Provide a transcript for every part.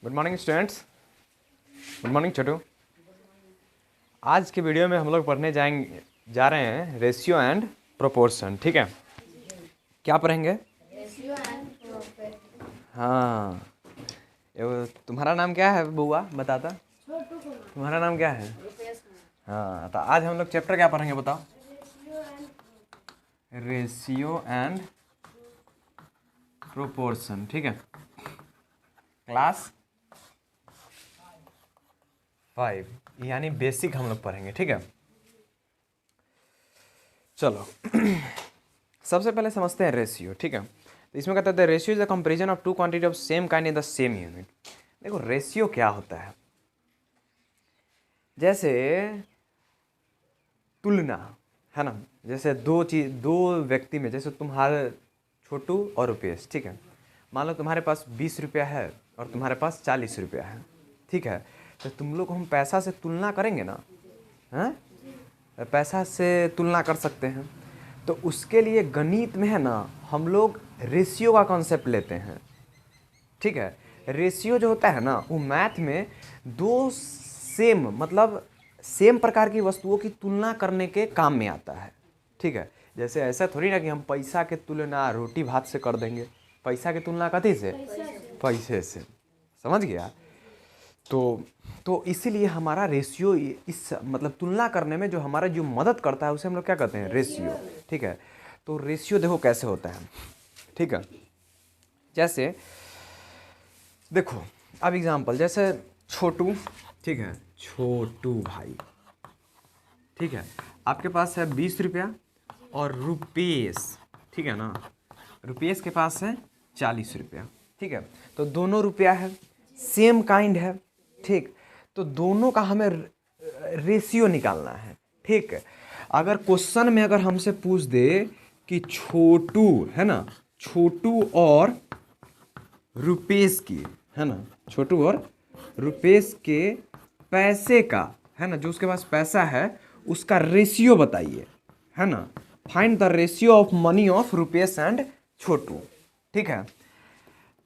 Good morning students. Good morning Chhotu. आज के video में हम लोग पढ़ने जा रहे हैं रेशियो एंड प्रोपोर्शन। ठीक है, क्या पढ़ेंगे? Ratio and proportion. हाँ, तुम्हारा नाम क्या है बुआ? बताता। छोटू को तुम्हारा नाम क्या है? रुपेश को हाँ, तो आज हम लोग चैप्टर क्या पढ़ेंगे बताओ? Ratio and ratio and proportion. ठीक है, क्लास 5 यानी बेसिक हम लोग पढ़ेंगे। ठीक है, चलो सबसे पहले समझते हैं रेशियो। ठीक है, तो इसमें कहते हैं ratio is the comparison of two quantity of same kind in the same unit. देखो रेशियो क्या होता है, जैसे तुलना है ना। जैसे दो व्यक्ति में, जैसे तुम्हारे छोटू और रुपेश। ठीक है, मान लो तुम्हारे पास 20 रुपया है और तुम्हारे पास 40 रुपया है। ठीक है, तो तुम लोग हम पैसा से तुलना करेंगे ना, हैं? पैसा से तुलना कर सकते हैं। तो उसके लिए गणित में है ना, हम लोग रेशियो का कॉन्सेप्ट लेते हैं। ठीक है, रेशियो जो होता है ना, वो मैथ में दो सेम मतलब सेम प्रकार की वस्तुओं की तुलना करने के काम में आता है। ठीक है, जैसे ऐसा थोड़ी ना कि हम पैसा के तुलना रोटी भात से कर देंगे। पैसा की तुलना कथी से? पैसे से। समझ गया? तो इसीलिए हमारा रेशियो इस मतलब तुलना करने में जो हमारा जो मदद करता है उसे हम लोग क्या कहते हैं? रेशियो। ठीक है, तो रेशियो देखो कैसे होता है। ठीक है, जैसे देखो अब एग्जांपल, जैसे छोटू। ठीक है, छोटू भाई। ठीक है, आपके पास है 20 रुपया और रुपेश, ठीक है ना, रुपेश के पास है 40 रुपया। ठीक है, तो दोनों रुपया है, सेम काइंड है। ठीक, तो दोनों का हमें रेशियो निकालना है। ठीक है, अगर क्वेश्चन में अगर हमसे पूछ दे कि छोटू है ना, छोटू और रुपेश की है ना, छोटू और रुपेश के पैसे का है ना, जो उसके पास पैसा है उसका रेशियो बताइए, है ना। Find the ratio of money of Rupesh and Chhotu. ठीक है,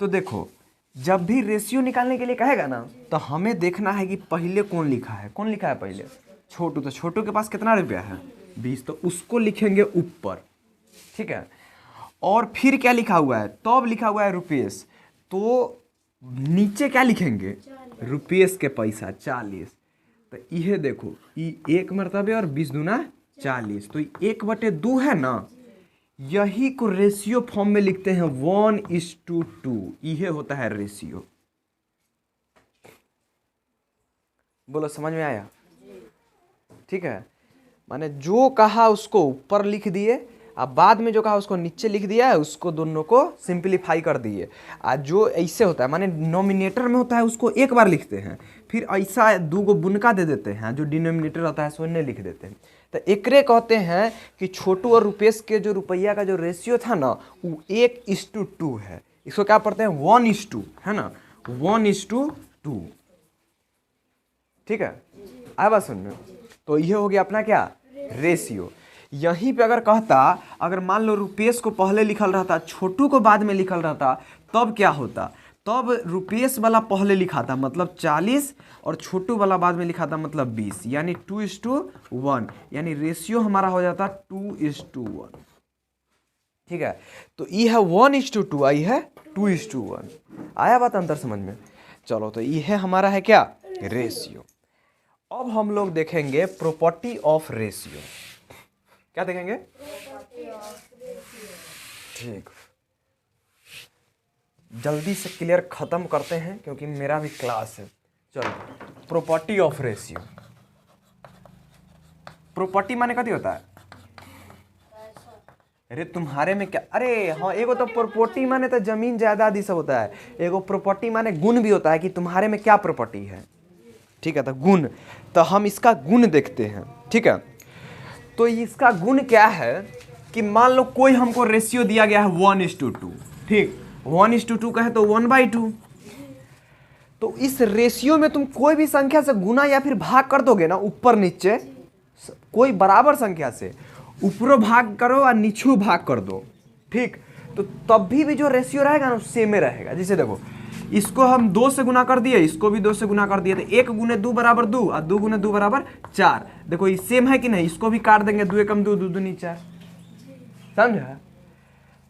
तो देखो जब भी रेशियो निकालने के लिए कहेगा ना, तो हमें देखना है कि पहले कौन लिखा है। कौन लिखा है पहले? छोटू। तो छोटू के पास कितना रुपया है? 20, तो उसको लिखेंगे ऊपर। ठीक है, और फिर क्या लिखा हुआ है? तब लिखा हुआ है रुपेश, तो नीचे क्या लिखेंगे? रुपेश के पैसा 40। तो ये देखो, ये 1 मरतबे और 20 दूना 40, तो 1/2 है ना, यही को रेशियो फॉर्म में लिखते हैं 1:2। यह होता है रेशियो। बोलो समझ में आया? ठीक है, माने जो कहा उसको ऊपर लिख दिए, अब बाद में जो कहा उसको नीचे लिख दिया है, उसको दोनों को सिंपलीफाई कर दिए। आज जो ऐसे होता है, माने नोमिनेटर में होता है उसको एक बार लिखते हैं, फिर ऐसा 2 बुनका दे देते हैं, जो डिनोमिनेटर होता है शून्य लिख देते हैं। तो एकरे कहते हैं कि छोटू और रुपेश के जो रुपया का जो रेशियो था ना, वो 1:2 है। इसको क्या पढ़ते हैं? 1:2, है ना, 1:2। ठीक है, आया बात सुन में? तो ये हो गया अपना क्या? रेशियो। यहीं पे अगर कहता, अगर मान लो रुपेश को पहले लिखल रहता, छोटू को बाद में लिखल रहता, तब क्या होता? तब रुपेश वाला पहले लिखा था मतलब 40, और छोटू वाला बाद में लिखा था मतलब 20, यानी 2:1, यानी रेशियो हमारा हो जाता 2:1। ठीक है, तो ये है 1:2, आई है 2:1। आया बात अंतर समझ में? चलो, तो ये है हमारा है क्या? रेशियो। अब हम लोग देखेंगे प्रॉपर्टी ऑफ रेशियो। क्या देखेंगे? ठीक, जल्दी से क्लियर खत्म करते हैं क्योंकि मेरा भी क्लास है। चलो, प्रॉपर्टी ऑफ रेशियो। प्रॉपर्टी माने कथी होता है? अरे तुम्हारे में क्या? अरे हाँ, एगो तो प्रॉपर्टी माने तो जमीन जायदाद ये सब होता है। एगो प्रॉपर्टी माने गुण भी होता है कि तुम्हारे में क्या प्रॉपर्टी है। ठीक है, तो गुण, तो हम इसका गुण देखते हैं। ठीक है, तो इसका गुण क्या है कि मान लो कोई हमको रेशियो दिया गया है 1:2। ठीक, 1:2 का है तो 1/2। तो इस रेशियो में तुम कोई भी संख्या से गुना या फिर भाग कर दोगे ना, ऊपर नीचे कोई बराबर संख्या से ऊपरों भाग करो और नीचू भाग कर दो। ठीक, तो तब भी जो रेशियो रहेगा ना सेम में रहेगा। जैसे देखो इसको हम 2 से गुना कर दिए, इसको भी 2 से गुना कर दिए, तो 1 गुने 2 बराबर 2 और 2 गुने 2 बराबर 4। देखो ये सेम है कि नहीं, इसको भी काट देंगे, 2 एकम 2, 2 दूनी 4। समझा?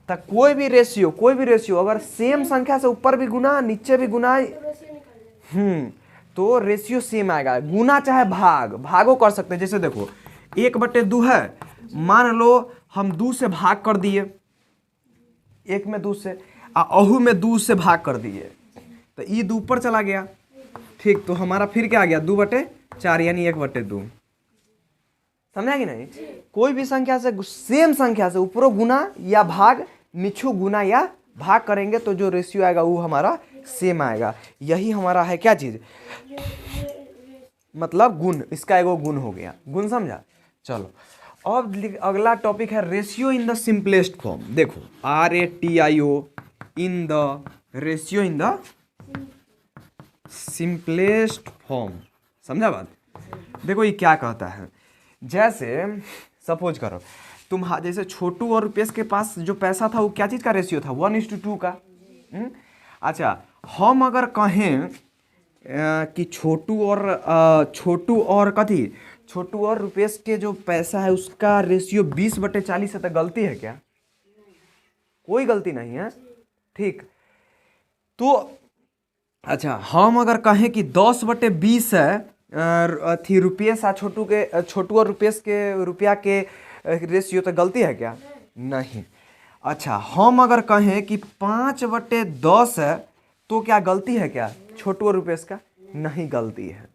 तो कोई भी रेशियो अगर सेम संख्या से ऊपर भी गुना नीचे भी गुना, तो रेशियो सेम आएगा। गुना चाहे भागो कर सकते हैं। जैसे देखो 1/2 है, मान लो हम 2 से भाग कर दिए, 1 में 2 से, अहू में 2 से भाग कर दिए, तो ये 2 ऊपर चला गया। ठीक, तो हमारा फिर क्या आ गया, 2/4 यानी 1/2। समझा कि नहीं? कोई भी संख्या से, सेम संख्या से ऊपरों गुना या भाग, नीचू गुना या भाग करेंगे तो जो रेशियो आएगा वो हमारा सेम आएगा। यही हमारा है क्या चीज, मतलब गुण। इसका एगो गुण हो गया, गुण। समझा? चलो अब अगला टॉपिक है ratio in the simplest form. देखो RATIO in the ratio in the simplest form. समझा बात? देखो ये क्या कहता है, जैसे सपोज करो तुम, जैसे छोटू और रुपेश के पास जो पैसा था वो क्या चीज का रेशियो था, 1:2 का। अच्छा, हम अगर कहें कि छोटू और रुपेश के जो पैसा है उसका रेशियो 20/40 है, तो गलती है क्या? कोई गलती नहीं है। ठीक, तो अच्छा, हम अगर कहें कि 10/20 है थी रुपेश छोटू और रुपेश के रुपया के रेशियो, तो गलती है क्या? नहीं। अच्छा, हम अगर कहें कि 5/10 है, तो क्या गलती है क्या छोटू और रुपेश का? नहीं गलती है।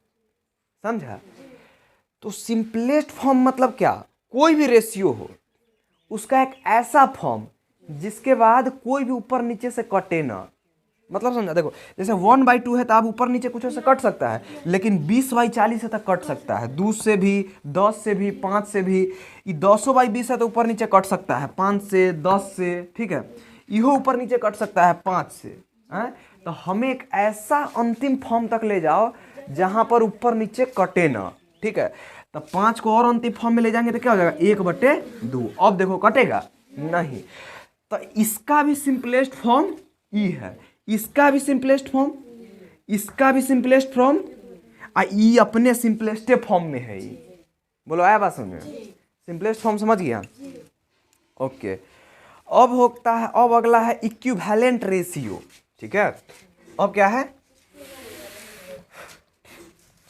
समझा? तो सिंपलेस्ट फॉर्म मतलब क्या, कोई भी रेशियो हो उसका एक ऐसा फॉर्म जिसके बाद कोई भी ऊपर नीचे से कटे ना। मतलब समझा? देखो जैसे 1/2 है तो आप ऊपर नीचे कुछ से कट सकता है, लेकिन 20/40 से तक कट सकता है, 2 से भी, 10 से भी, 5 से भी। ये 200/20 है तो ऊपर नीचे कट सकता है 5 से, 10 से। ठीक है, इहो ऊपर नीचे कट सकता है 5 से। तो हमें एक ऐसा अंतिम फॉर्म तक ले जाओ जहां पर ऊपर नीचे कटे ना। ठीक है, तो 5 को और अंतिम फॉर्म में ले जाएंगे तो क्या हो जाएगा, 1/2। अब देखो कटेगा नहीं। तो इसका भी सिंपलेस्ट फॉर्म ई है, इसका भी सिंपलेस्ट फॉर्म, इसका भी सिंपलेस्ट फॉर्म, ई अपने सिंपलेस्ट फॉर्म में है। ई बोलो, आया बात समझ में? सिंपलेस्ट फॉर्म समझ गया? ओके। अब होता है, अब अगला है इक्विवेलेंट रेशियो। ठीक है, अब क्या है,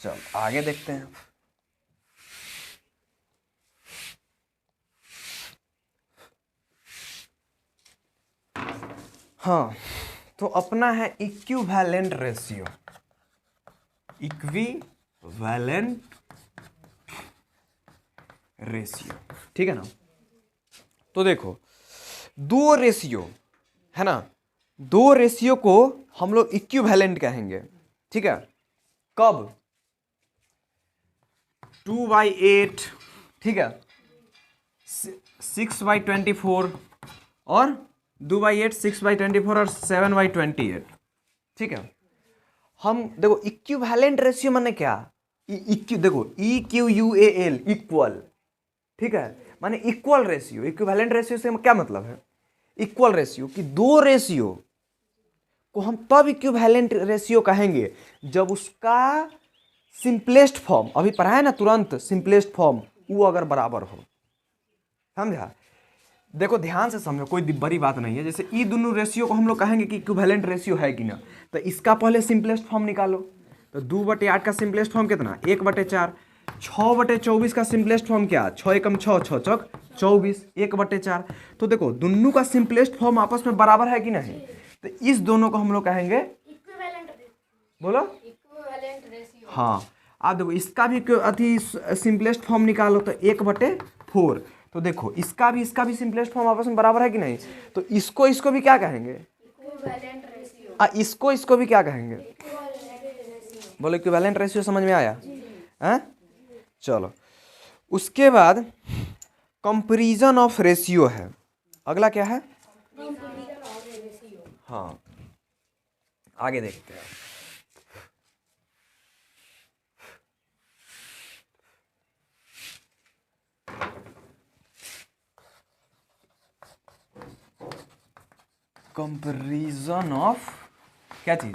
चल आगे देखते हैं। हाँ, तो अपना है इक्विवेलेंट रेशियो। इक्विवेलेंट रेशियो, ठीक है ना? तो देखो दो रेशियो है ना, दो रेशियो को हम लोग इक्विवेलेंट कहेंगे। ठीक है, कब? 2/8, ठीक है, 6/24 और 2/8, 6/24 और 7/28। ठीक है, हम देखो इक्विवेलेंट रेशियो माने क्या, देखो EQUAL इक्वल। ठीक है, माने इक्वल रेशियो। इक्विवेलेंट रेशियो से क्या मतलब है, इक्वल रेशियो की दो रेशियो को हम तब इक्विवेलेंट रेशियो कहेंगे जब उसका सिंपलेस्ट फॉर्म, अभी पढ़ा है ना तुरंत, सिंपलेस्ट फॉर्म वो अगर बराबर हो। समझा? देखो ध्यान से समझो, कोई बड़ी बात नहीं है। जैसे ई दोनों रेशियो को हम लोग कहेंगे कि इक्विवेलेंट रेशियो है कि ना, तो इसका पहले सिंपलेस्ट फॉर्म निकालो। तो 2/8 का सिंपलेस्ट फॉर्म कितना, 1/4। 6/24 का सिंपलेस्ट फॉर्म क्या, 6 एकम 6, 6 चौक 24, 1/4। तो देखो दोनों का सिंपलेस्ट फॉर्म आपस में बराबर है कि नहीं, तो इस दोनों को हम लोग कहेंगे इक्विवेलेंट। बोलो इक्विवेलेंट रेशियो। हाँ, आप देखो इसका भी अति सिंपलेस्ट फॉर्म निकालो तो 1/4। तो देखो इसका भी सिंपलेस्ट फॉर्म आपस में बराबर है कि नहीं, तो इसको भी क्या कहेंगे, इक्विवेलेंट रेशियो। इसको भी क्या कहेंगे, इक्विवेलेंट रेशियो। बोलो इक्विवेलेंट रेशियो। समझ में आया? हैं? चलो उसके बाद कंपैरिजन ऑफ रेशियो है। अगला क्या है? हाँ, आगे देखते हैं। कंपैरिजन ऑफ क्या चीज?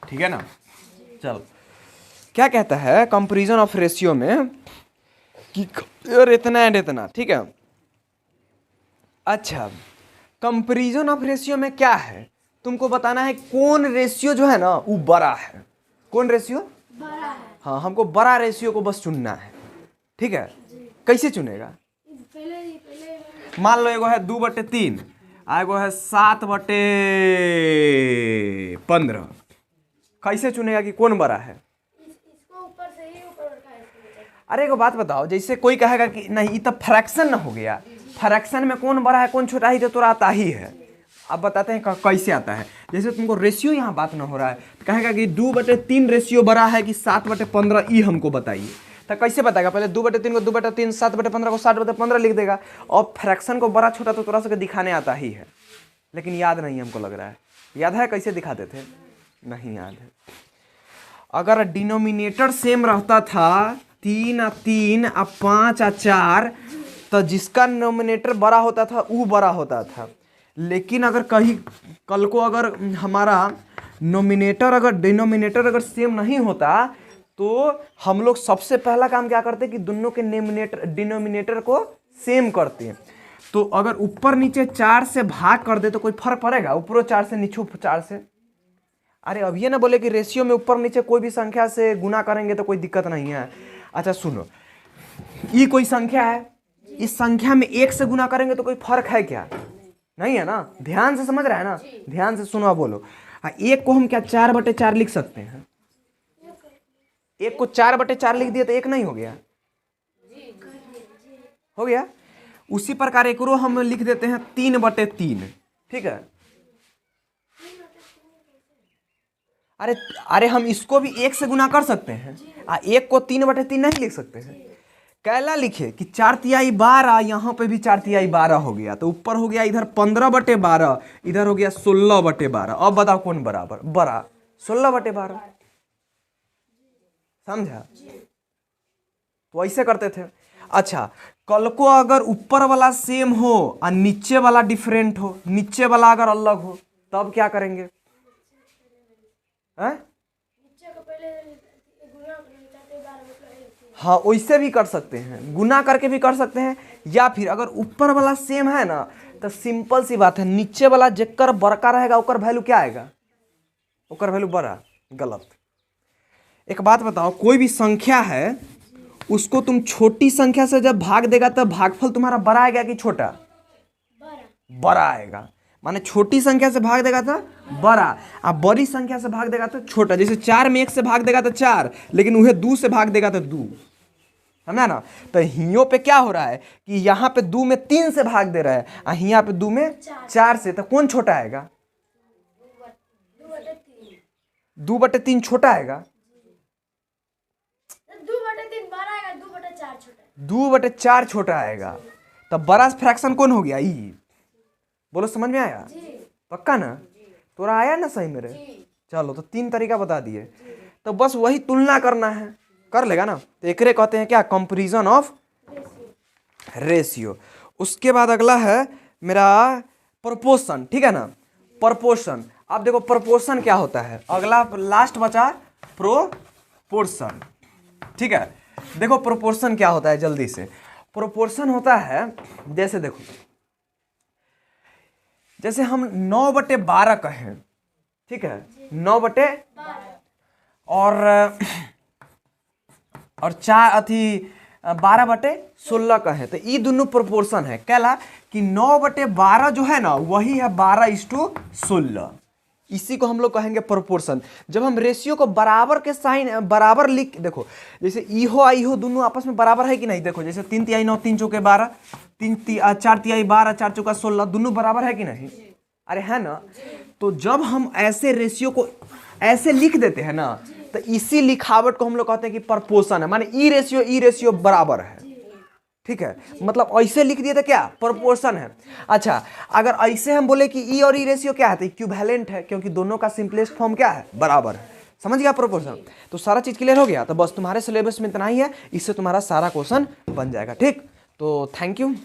ठीक है ना। चलो, क्या कहता है कंपैरिजन ऑफ रेशियो में कि यार इतना एंड इतना, ठीक है। अच्छा, कंपैरिजन ऑफ रेशियो में क्या है, तुमको बताना है कौन रेशियो जो है ना वो बड़ा है। कौन रेशियो बड़ा है? हाँ, हमको बड़ा रेशियो को बस चुनना है, ठीक है। कैसे चुनेगा? पहले मान लो एगो है 2/3, एगो है 7/15। कैसे चुनेगा कि कौन बड़ा है? इसको ऊपर से ही ऊपर उठाए इसको बचा। अरे एगो बात बताओ, जैसे कोई कहेगा कि नहीं ये तो फ्रैक्शन ना हो गया, फ्रैक्शन में कौन बड़ा है कौन छोटा ही तो तोरा आता ही है। अब बताते हैं कैसे आता है। जैसे तुमको रेशियो यहाँ बात ना हो रहा है तो कहेगा कि 2/3 रेशियो बड़ा है कि 7/15, ये हमको बताइए। तो कैसे बताएगा? पहले 2/3 को 2/3, 7/15 को 7/15 लिख देगा। और फ्रैक्शन को बड़ा छोटा तो तोरा सबके दिखाने आता ही है, लेकिन याद नहीं हमको लग रहा है। याद है कैसे दिखाते थे? नहीं याद है। अगर डिनोमिनेटर सेम रहता था 3 और 3 और 5 और 4, तो जिसका नोमिनेटर बड़ा होता था वो बड़ा होता था। लेकिन अगर कहीं कल को अगर हमारा नोमिनेटर अगर डिनोमिनेटर अगर सेम नहीं होता तो हम लोग सबसे पहला काम क्या करते कि दोनों के डिनोमिनेटर को सेम करते हैं। तो अगर ऊपर नीचे 4 से भाग कर दे तो कोई फर्क पड़ेगा? ऊपरों 4 से नीचे 4 से? अरे अब ये ना बोले कि रेशियो में ऊपर नीचे कोई भी संख्या से गुना करेंगे तो कोई दिक्कत नहीं है। अच्छा सुनो, ये कोई संख्या है, इस संख्या में 1 से गुना करेंगे तो कोई फर्क है क्या? नहीं है ना। ध्यान से समझ रहा है ना, ध्यान से सुनो। बोलो, 1 को हम क्या 4/4 लिख सकते हैं? 1 को 4/4 लिख दिया तो 1 नहीं हो गया? हो गया। उसी प्रकार एक रो हम लिख देते हैं 3/3, ठीक है। अरे हम इसको भी 1 से गुना कर सकते हैं। 1 को 3/3 नहीं लिख सकते हैं? कैला लिखे कि 4×12, यहाँ पे भी 4×12 हो गया, तो ऊपर हो गया इधर 15/12, इधर हो गया 16/12। अब बताओ कौन बराबर बड़ा? 16/12। समझा? तो ऐसे करते थे। अच्छा, कल को अगर ऊपर वाला सेम हो और नीचे वाला डिफरेंट हो, नीचे वाला अगर अलग हो, तब क्या करेंगे? नीचे को पहले गुना करते 12 हाँ, वैसे भी कर सकते हैं, गुना करके भी कर सकते हैं। या फिर अगर ऊपर वाला सेम है ना तो सिंपल सी बात है, नीचे वाला जेकर बड़का रहेगा ओकर वैल्यू क्या आएगा? ओकर वैल्यू बड़ा। गलत। एक बात बताओ, कोई भी संख्या है उसको तुम छोटी संख्या से जब भाग देगा तब भागफल तुम्हारा बड़ा आएगा कि छोटा? बड़ा आएगा। माने छोटी संख्या से भाग देगा तो बड़ा, और बड़ी संख्या से भाग देगा तो छोटा। जैसे 4 में 1 से भाग देगा तो 4, लेकिन उन्हें 2 से भाग देगा तो 2। समझा ना। तो हियों पे क्या हो रहा है कि यहाँ पे 2 में 3 से भाग दे रहा है और यहाँ पे 2 में 4 से, तो कौन छोटा आएगा? 2/3 छोटा आएगा। 2/3 12 आएगा, 2/4 छोटा। 2/4 छोटा आएगा। तब बड़ा फ्रैक्शन कौन हो गया? ई। बोलो, समझ में आया? पक्का ना? तोरा आया ना सही मेरे? चलो, तो 3 तरीका बता दिए। तो बस वही तुलना करना है, कर लेगा ना। तो एकरे कहते हैं क्या? Comparison of ratio. उसके बाद अगला है मेरा प्रोपोर्शन, ठीक है ना। प्रोपोर्शन। अब देखो प्रोपोर्शन क्या होता है, अगला लास्ट बचा प्रोपोर्शन, ठीक है। देखो प्रोपोर्शन क्या होता है जल्दी से। प्रोपोर्शन होता है, जैसे देखो, जैसे हम 9/12 कहें, ठीक है, 9/12 और 12/16 कहें, तो ये दोनों प्रोपोर्शन है। कहला कि 9/12 जो है ना वही है 12:16। इसी को हम लोग कहेंगे प्रोपोर्शन। जब हम रेशियो को बराबर के साइन बराबर लिख, देखो जैसे इहो आ इहो दोनों आपस में बराबर है कि नहीं? देखो जैसे 3×9 3×4 12, 4×12 4×4 16, दोनों बराबर है कि नहीं? अरे है ना। तो जब हम ऐसे रेशियो को ऐसे लिख देते हैं ना, तो इसी लिखावट को हम लोग कहते हैं कि प्रोपोर्शन है। माने ई रेशियो बराबर है, ठीक है। मतलब ऐसे लिख दिए तो क्या? प्रोपोर्शन है। अच्छा, अगर ऐसे हम बोले कि ई और ई रेशियो क्या है तो इक्विवेलेंट है, क्योंकि दोनों का सिंपलेस्ट फॉर्म क्या है? बराबर है। समझ गया प्रोपोर्शन? तो सारा चीज क्लियर हो गया। तो बस तुम्हारे सिलेबस में इतना ही है, इससे तुम्हारा सारा क्वेश्चन बन जाएगा, ठीक। तो थैंक यू।